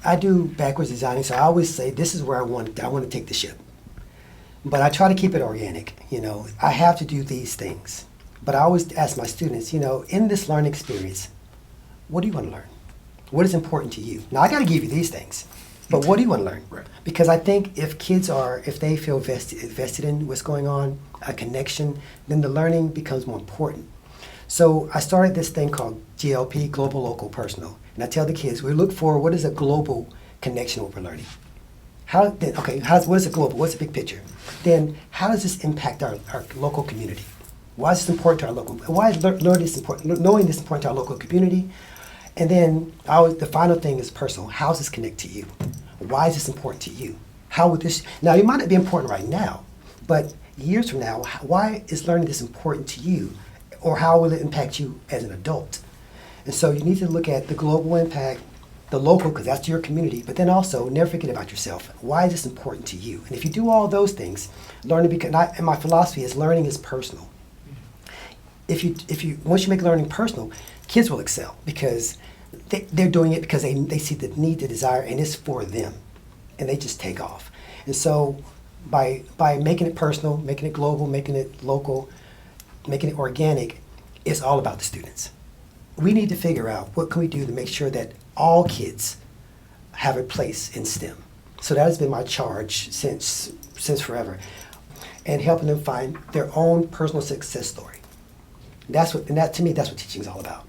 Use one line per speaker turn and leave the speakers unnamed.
I do backwards designing, so I always say this is where I want to take the ship. But I try to keep it organic. I have to do these things. But I always ask my students, in this learning experience, what do you want to learn? What is important to you? Now I got to give you these things, but what do you want to learn?
Right.
Because I think if they feel vested in what's going on, a connection, then the learning becomes more important. So I started this thing called GLP, Global, Local, Personal. And I tell the kids, we look for what is a global connection what we're learning. What is a global? What's the big picture? Then how does this impact our local community? Why is this important to our local? Why is learning this important? Knowing this important to our local community? And then the final thing is personal. How does this connect to you? Why is this important to you? How would this? Now it might not be important right now, but years from now, why is learning this important to you? Or how will it impact you as an adult? And so you need to look at the global impact, the local, because that's your community, but then also never forget about yourself. Why is this important to you? And if you do all those things, and my philosophy is learning is personal. Once you make learning personal, kids will excel because they're doing it because they see the need, the desire, and it's for them, and they just take off. And so by making it personal, making it global, making it local, making it organic, it's all about the students. We need to figure out what can we do to make sure that all kids have a place in STEM. So that has been my charge since forever, and helping them find their own personal success story. To me, that's what teaching is all about.